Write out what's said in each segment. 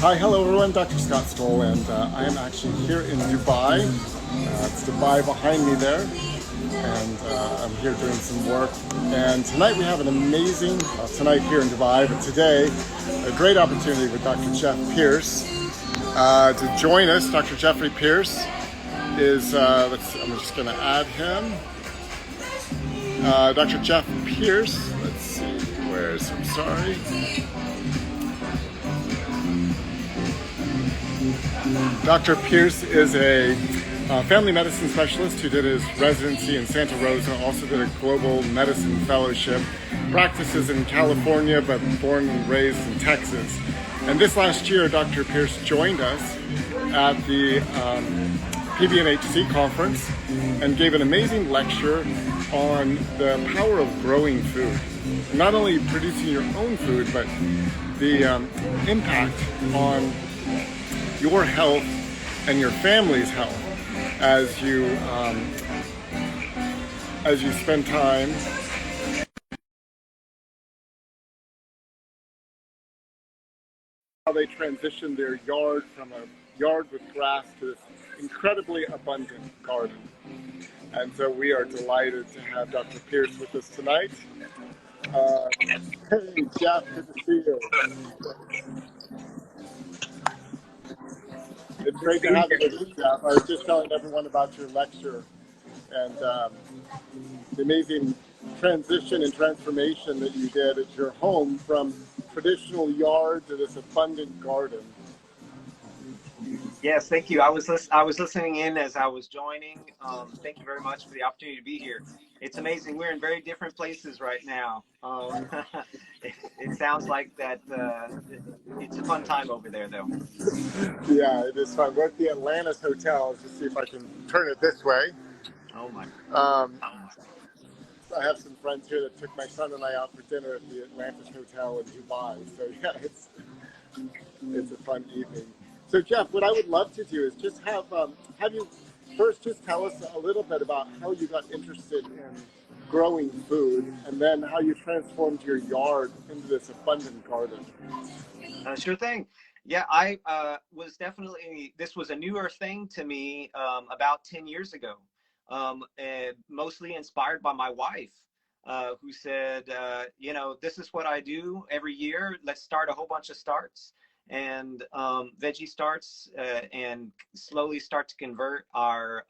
Hi, hello everyone, Dr. Scott Stoll, and I am actually here in Dubai. It's Dubai behind me there, and I'm here doing some work. And tonight we have an amazing, tonight here in Dubai, but today, a great opportunity with Dr. Jeff Pierce to join us. Dr. Jeffrey Pierce is, I'm just going to add him. Dr. Jeff Pierce, let's see, I'm sorry. Dr. Pierce is a family medicine specialist who did his residency in Santa Rosa, also did a global medicine fellowship, practices in California, but born and raised in Texas. And this last year, Dr. Pierce joined us at the PBNHC conference and gave an amazing lecture on the power of growing food. Not only producing your own food, but the impact on your health and your family's health as you spend time how they transition their yard from a yard with grass to this incredibly abundant garden. And so we are delighted to have Dr. Pierce with us tonight. Hey Jeff, good to see you. It's great to have you with us, Jeff. I was just telling everyone about your lecture and the amazing transition and transformation that you did at your home from traditional yard to this abundant garden. Yes, thank you. I was listening in as I was joining. Thank you very much for the opportunity to be here. It's amazing. We're in very different places right now. It sounds like that it's a fun time over there, though. Yeah, it is fun. We're at the Atlantis Hotel. Let's just see if I can turn it this way. Oh my. I have some friends here that took my son and I out for dinner at the Atlantis Hotel in Dubai. So yeah, it's a fun evening. So Jeff, what I would love to do is just have you first just tell us a little bit about how you got interested in growing food, and then how you transformed your yard into this abundant garden. Sure thing. Yeah, I was definitely, this was a newer thing to me about 10 years ago, mostly inspired by my wife, who said, you know, this is what I do every year. Let's start a whole bunch of starts and veggie starts and slowly start to convert our,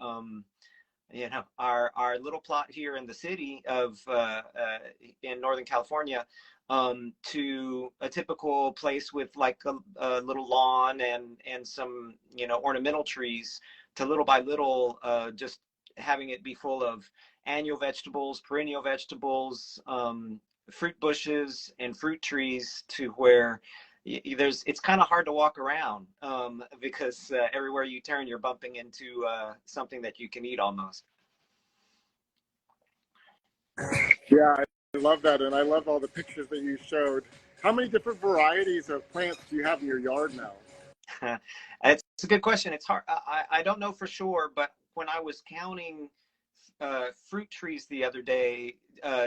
you know, our little plot here in the city of in Northern California to a typical place with like a little lawn and some, you know, ornamental trees, to little by little just having it be full of annual vegetables, perennial vegetables, fruit bushes and fruit trees, to where it's kind of hard to walk around because everywhere you turn you're bumping into something that you can eat almost. Yeah, I love that, and I love all the pictures that you showed. How many different varieties of plants do you have in your yard now? It's a good question. It's hard. I don't know for sure, but when I was counting fruit trees the other day,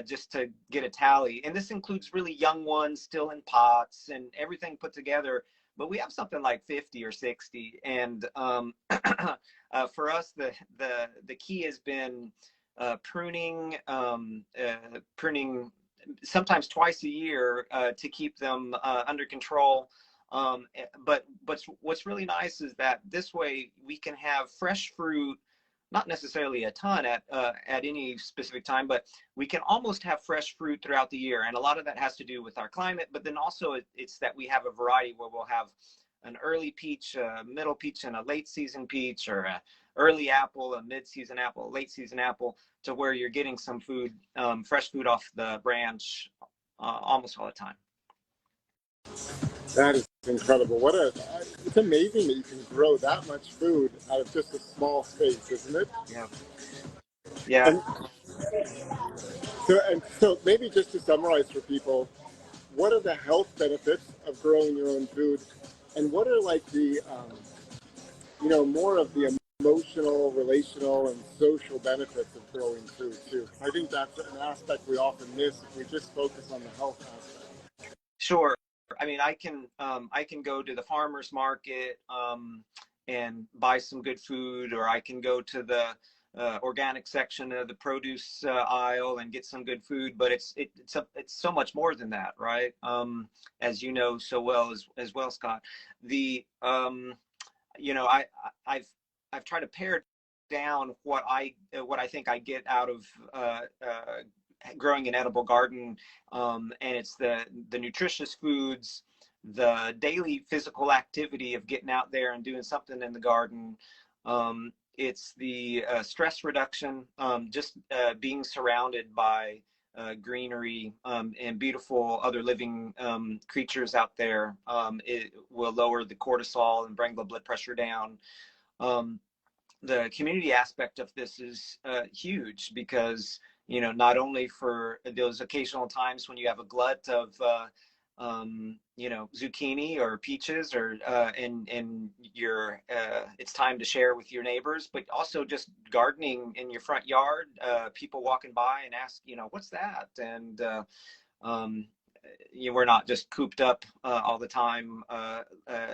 just to get a tally, and this includes really young ones still in pots and everything put together, but we have something like 50 or 60. And for us, the key has been pruning sometimes twice a year to keep them under control. But what's really nice is that this way we can have fresh fruit, not necessarily a ton at any specific time, but we can almost have fresh fruit throughout the year. And a lot of that has to do with our climate, but then also it's that we have a variety where we'll have an early peach, a middle peach, and a late season peach, or a early apple, a mid-season apple, a late season apple, to where you're getting some food, fresh food off the branch almost all the time. That is incredible. It's amazing that you can grow that much food out of just a small space, isn't it? Yeah. Yeah. So maybe just to summarize for people, what are the health benefits of growing your own food, and what are like the you know, more of the emotional, relational, and social benefits of growing food too? I think that's an aspect we often miss if we just focus on the health aspect. Sure. I mean, I can go to the farmer's market and buy some good food, or I can go to the organic section of the produce aisle and get some good food. But it's so much more than that, right? As you know so well as well, Scott. The you know, I've tried to pare down what I think I get out of growing an edible garden, and it's the nutritious foods, the daily physical activity of getting out there and doing something in the garden. It's the stress reduction, just being surrounded by greenery and beautiful other living creatures out there. It will lower the cortisol and bring the blood pressure down. The community aspect of this is huge, because not only for those occasional times when you have a glut of zucchini or peaches, or and you're it's time to share with your neighbors, but also just gardening in your front yard, people walking by and ask, what's that? And we're not just cooped up all the time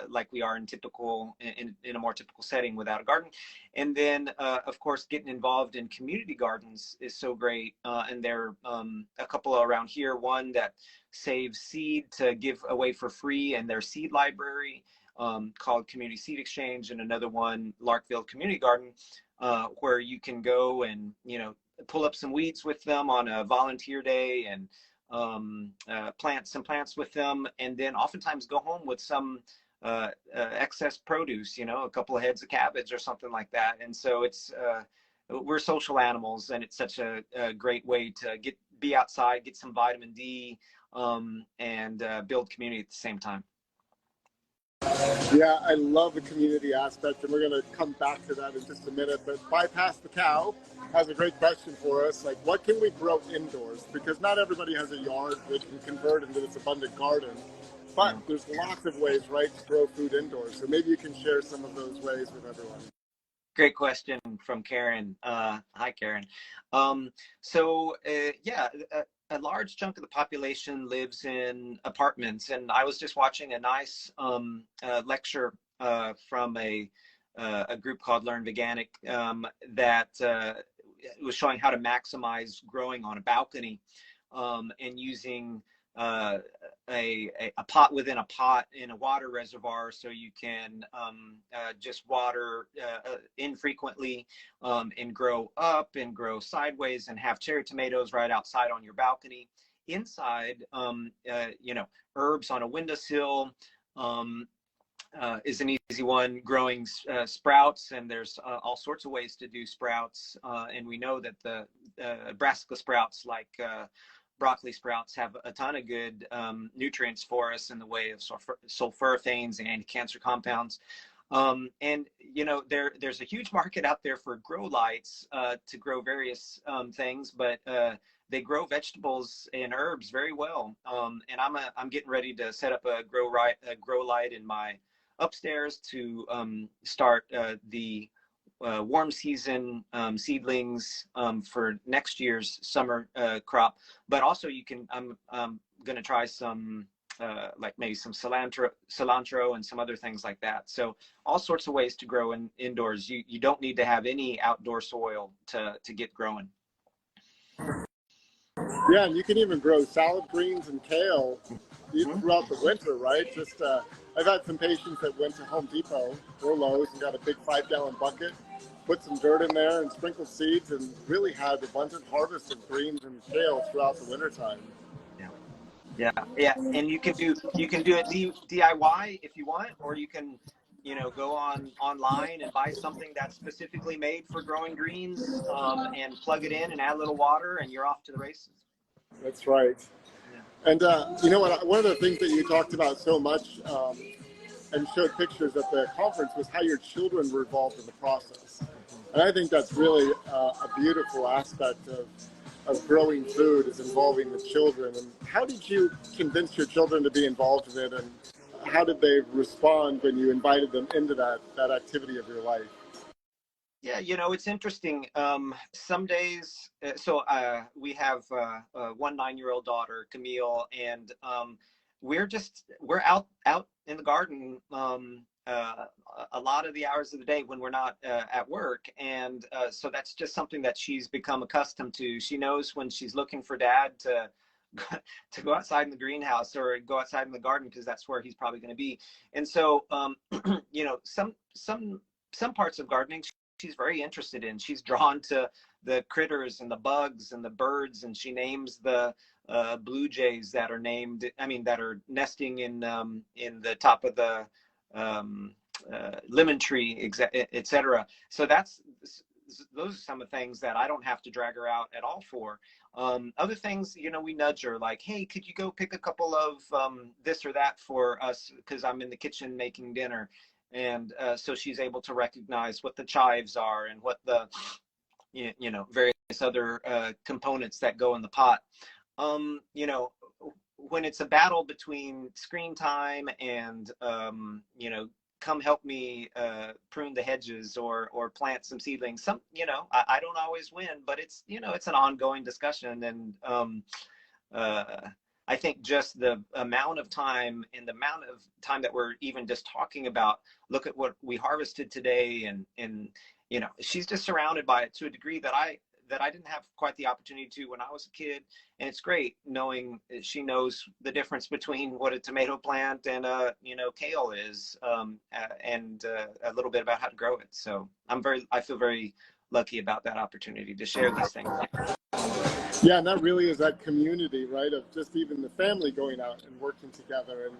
like we are in a more typical setting without a garden. And then of course, getting involved in community gardens is so great, and there are a couple around here, one that saves seed to give away for free in their seed library, called Community Seed Exchange, and another one, Larkville Community Garden, where you can go and pull up some weeds with them on a volunteer day, and plant some plants with them, and then oftentimes go home with some excess produce, a couple of heads of cabbage or something like that. And so it's we're social animals, and it's such a great way to be outside, get some vitamin D, and build community at the same time. Yeah, I love the community aspect, and we're going to come back to that in just a minute. But Bypass the Cow has a great question for us. Like, what can we grow indoors? Because not everybody has a yard that can convert into this abundant garden. But there's lots of ways, right, to grow food indoors. So maybe you can share some of those ways with everyone. Great question from Karen. Hi, Karen. A large chunk of the population lives in apartments, and I was just watching a nice lecture from a group called Learn Veganic that was showing how to maximize growing on a balcony, and using a pot within a pot in a water reservoir, so you can just water infrequently, and grow up and grow sideways, and have cherry tomatoes right outside on your balcony. Inside, herbs on a windowsill is an easy one. Growing sprouts, and there's all sorts of ways to do sprouts, and we know that the brassica sprouts, like broccoli sprouts, have a ton of good nutrients for us in the way of sulforaphanes and anti-cancer compounds. And there's a huge market out there for grow lights to grow various things, but they grow vegetables and herbs very well. And I'm getting ready to set up a grow light in my upstairs to start the warm season seedlings for next year's summer crop. But also I'm going to try some like maybe some cilantro and some other things like that. So all sorts of ways to grow indoors. You don't need to have any outdoor soil to get growing. Yeah, and you can even grow salad greens and kale throughout the winter, right? Just I've had some patients that went to Home Depot or Lowe's and got a big 5-gallon bucket, put some dirt in there and sprinkled seeds, and really had abundant harvest of greens and kale throughout the wintertime. Yeah. And you can do it DIY if you want, or you can go online and buy something that's specifically made for growing greens, and plug it in and add a little water, and you're off to the races. That's right. Yeah. And you know what? One of the things that you talked about so much and showed pictures at the conference was how your children were involved in the process. And I think that's really a beautiful aspect of growing food, is involving the children. And how did you convince your children to be involved in it, and how did they respond when you invited them into that activity of your life? Yeah, it's interesting. Some days, we have one 9-year-old daughter, Camille, and we're out in the garden a lot of the hours of the day when we're not at work, and so that's just something that she's become accustomed to. She knows when she's looking for dad to to go outside in the greenhouse or go outside in the garden, because that's where he's probably going to be. And so you know, some parts of gardening she's very interested in. She's drawn to the critters and the bugs and the birds, and she names the blue jays that are that are nesting in the top of the lemon tree, etc. So those are some of the things that I don't have to drag her out at all for. Other things, you know, we nudge her like, hey, could you go pick a couple of this or that for us, because I'm in the kitchen making dinner. And so she's able to recognize what the chives are and what the you know, various other components that go in the pot. You know, when it's a battle between screen time and you know, come help me prune the hedges or plant some seedlings, you know, I don't always win, but it's, you know, it's an ongoing discussion. And I think just the amount of time that we're even just talking about, look at what we harvested today, and you know, she's just surrounded by it to a degree that I didn't have quite the opportunity to when I was a kid. And it's great knowing she knows the difference between what a tomato plant and you know, kale is, and a little bit about how to grow it. So I feel very lucky about that opportunity to share these things. Yeah, and that really is that community, right, of just even the family going out and working together and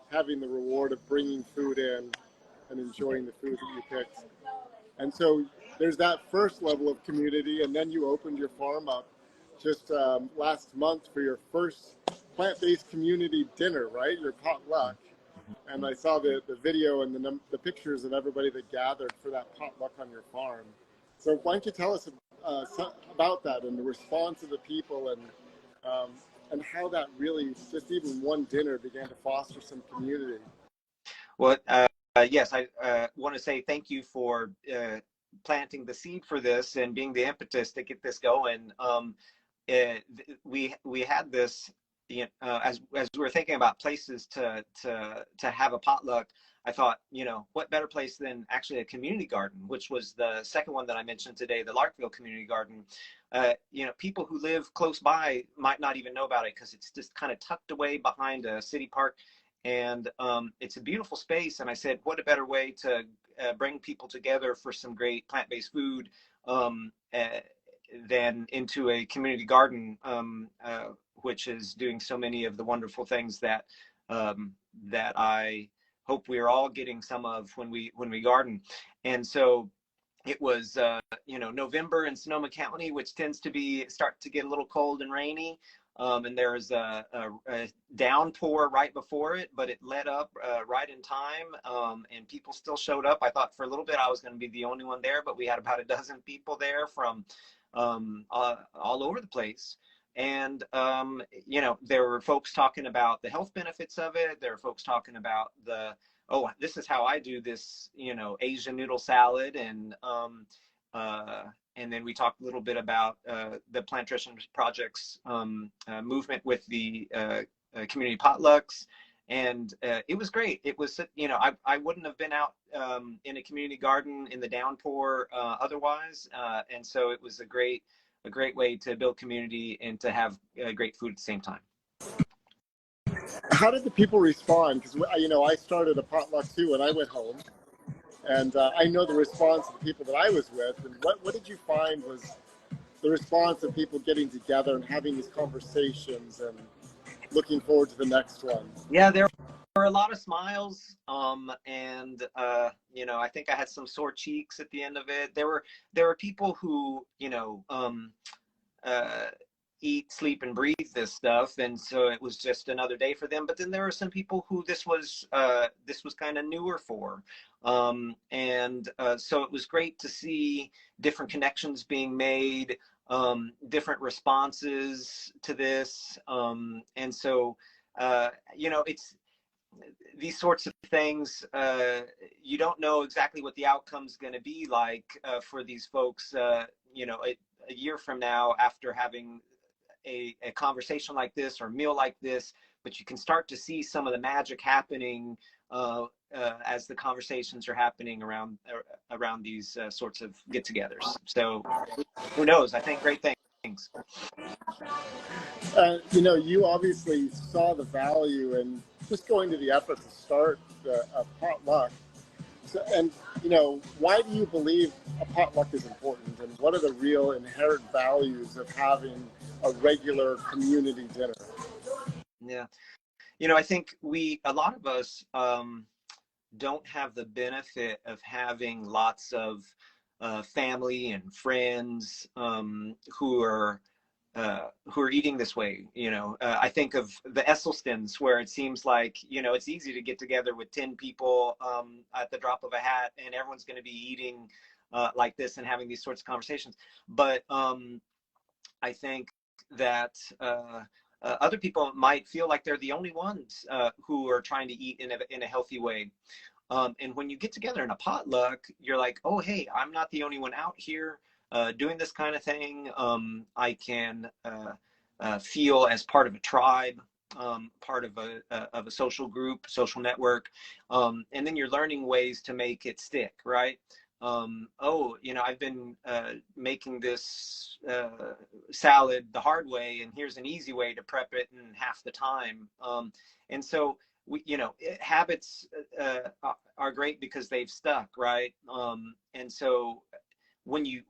having the reward of bringing food in and enjoying the food that you picked. And so there's that first level of community, and then you opened your farm up just last month for your first plant-based community dinner, right, your potluck. And I saw the video and the pictures of everybody that gathered for that potluck on your farm. So why don't you tell us about that and the response of the people, and how that really, just even one dinner, began to foster some community. Well, yes, I want to say thank you for planting the seed for this and being the impetus to get this going. We had this, you know, as we were thinking about places to have a potluck, I thought, you know, what better place than actually a community garden, which was the second one that I mentioned today, the Larkville Community Garden. You know, people who live close by might not even know about it because it's just kind of tucked away behind a city park. And it's a beautiful space. And I said, what a better way to bring people together for some great plant-based food than into a community garden, which is doing so many of the wonderful things that that I hope we are all getting some of when we garden. And so it was you know, November in Sonoma County, which tends to start to get a little cold and rainy. And there was a downpour right before it, but it let up right in time, and people still showed up. I thought for a little bit I was going to be the only one there, but we had about a dozen people there from all over the place. And you know, there were folks talking about the health benefits of it. There were folks talking about oh, this is how I do this, you know, Asian noodle salad. And then we talked a little bit about the Plantrician Project's movement with the community potlucks. And it was great. It was, you know, I wouldn't have been out in a community garden in the downpour otherwise. And so it was a great way to build community and to have great food at the same time. How did the people respond? Because, you know, I started a potluck too when I went home. And I know the response of the people that I was with. And what did you find was the response of people getting together and having these conversations and looking forward to the next one? Yeah, there were a lot of smiles. And, you know, I think I had some sore cheeks at the end of it. There were people who, you know, eat, sleep, and breathe this stuff, and so it was just another day for them. But then there are some people who this was kind of newer for, and so it was great to see different connections being made, different responses to this, and so you know, it's these sorts of things. You don't know exactly what the outcome's going to be like for these folks. You know, a year from now, after having a conversation like this or a meal like this, but you can start to see some of the magic happening as the conversations are happening around these sorts of get-togethers. So who knows? I think great things. You obviously saw the value in just going to the effort to start a potluck. So, and why do you believe a potluck is important, and what are the real inherent values of having a regular community dinner? Yeah, I think a lot of us don't have the benefit of having lots of family and friends who are eating this way. I think of the Esselstyns, where it seems like, it's easy to get together with 10 people at the drop of a hat, and everyone's going to be eating like this and having these sorts of conversations. But I think that other people might feel like they're the only ones who are trying to eat in a healthy way. And when you get together in a potluck, you're like, oh, hey, I'm not the only one out here doing this kind of thing. I can feel as part of a tribe, part of a social group, social network. And then you're learning ways to make it stick, right? I've been making this salad the hard way, and here's an easy way to prep it in half the time. And so habits are great because they've stuck, right? And so when you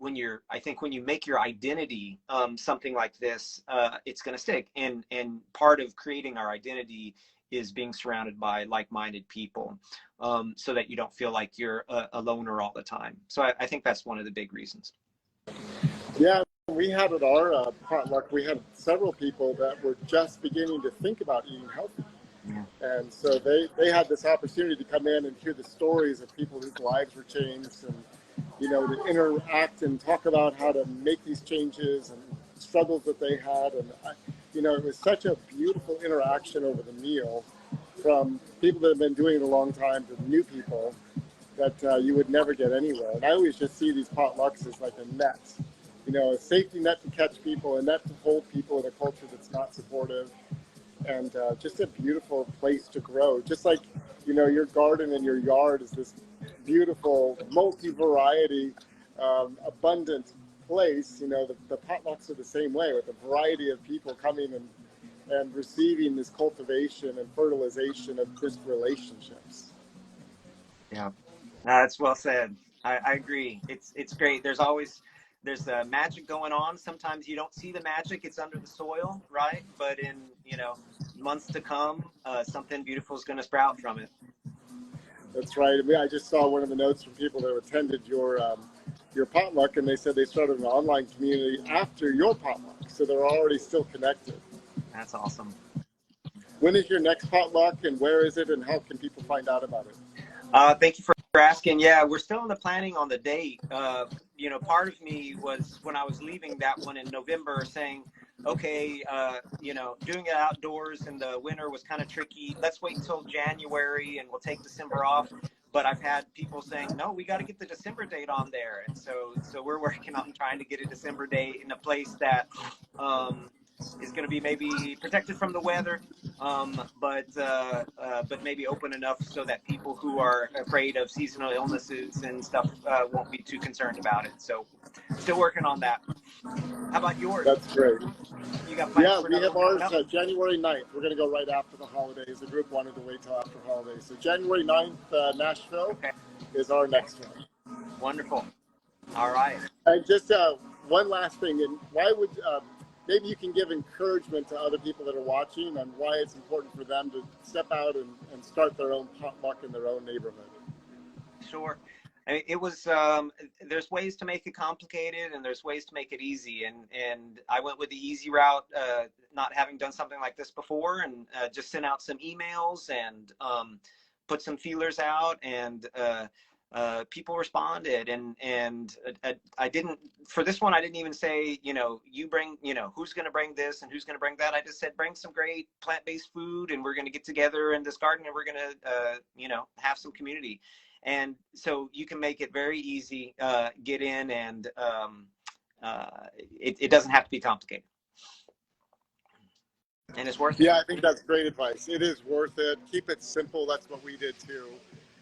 make your identity something like this, it's going to stick. And part of creating our identity is being surrounded by like-minded people, so that you don't feel like you're a loner all the time. So I think that's one of the big reasons. Yeah, we had at our potluck, we had several people that were just beginning to think about eating healthy. Yeah. And so they had this opportunity to come in and hear the stories of people whose lives were changed, and to interact and talk about how to make these changes and struggles that they had. And it was such a beautiful interaction over the meal, from people that have been doing it a long time to new people that you would never get anywhere. And I always just see these potlucks as like a net, a safety net to catch people, a net to hold people in a culture that's not supportive, and just a beautiful place to grow. Just like, your garden and your yard is this beautiful, multi-variety, abundant place. The potlucks are the same way, with a variety of people coming and receiving this cultivation and fertilization of just relationships. Yeah, that's well said. I agree. It's great. There's magic going on. Sometimes you don't see the magic; it's under the soil, right? But in months to come, something beautiful is going to sprout from it. That's right. I just saw one of the notes from people that attended your potluck, and they said they started an online community after your potluck, so they're already still connected. That's awesome. When is your next potluck, and where is it, and how can people find out about it? Thank you for asking. Yeah, we're still in the planning on the date. Part of me was, when I was leaving that one in November, saying, okay, doing it outdoors in the winter was kind of tricky. Let's wait till January and we'll take December off. But I've had people saying, no, we got to get the December date on there. And so we're working on trying to get a December date in a place that is going to be maybe protected from the weather, but maybe open enough so that people who are afraid of seasonal illnesses and stuff won't be too concerned about it. So still working on that. How about yours? That's great. You got plans? Yeah, for we have ours January? January 9th. We're going to go right after the holidays. The group wanted to wait till after holidays. So January 9th, Nashville is our next one. Wonderful. All right. And just one last thing, and why would maybe you can give encouragement to other people that are watching on why it's important for them to step out and start their own potluck in their own neighborhood. Sure. I mean, it was, there's ways to make it complicated and there's ways to make it easy. And I went with the easy route, not having done something like this before, and just sent out some emails and put some feelers out, and people responded. And I didn't, for this one, I didn't even say, you bring, who's going to bring this and who's going to bring that. I just said, bring some great plant-based food, and we're going to get together in this garden, and we're going to, have some community. And so you can make it very easy, get in, and it doesn't have to be complicated. and it's worth it. Yeah, I think that's great advice. It is worth it. Keep it simple. That's what we did too.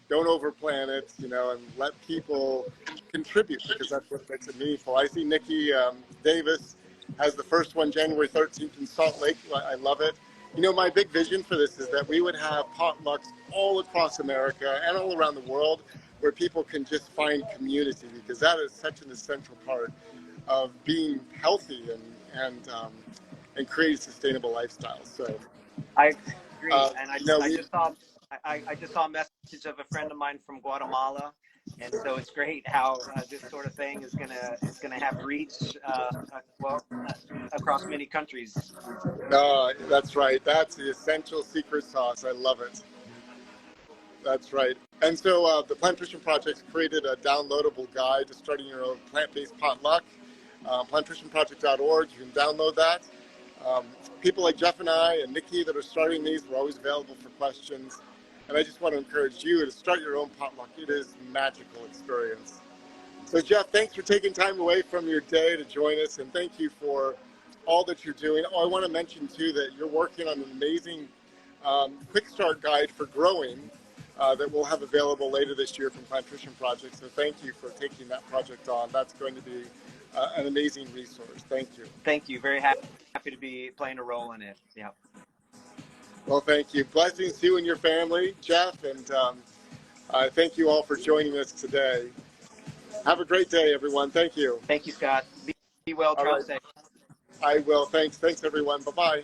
Don't overplan it, you know, and let people contribute because that's what makes it meaningful. I see Nikki Davis has the first one January 13th in Salt Lake. I love it. You know, my big vision for this is that we would have potlucks all across America and all around the world where people can just find community, because that is such an essential part of being healthy and creating sustainable lifestyles. So I agree, and you know, I just saw I just saw a message of a friend of mine from Guatemala, and so it's great how this sort of thing is gonna have reach across many countries. that's right. That's the essential secret sauce. I love it. That's right. And so the Plantrician Project created a downloadable guide to starting your own plant-based potluck. Plantricianproject.org. You can download that. People like Jeff and I and Nikki that are starting these, we're always available for questions. And I just want to encourage you to start your own potluck. It is a magical experience. So Jeff, thanks for taking time away from your day to join us, and thank you for all that you're doing. Oh, I want to mention too that you're working on an amazing quick start guide for growing that we'll have available later this year from Plantrician Project. So thank you for taking that project on. That's going to be an amazing resource. Thank you. Thank you. Very happy to be playing a role in it. Yeah. Well, thank you. Blessings to you and your family, Jeff, and thank you all for joining us today. Have a great day, everyone. Thank you. Thank you, Scott. Be well. Travel safe. I will. Thanks. Thanks, everyone. Bye-bye.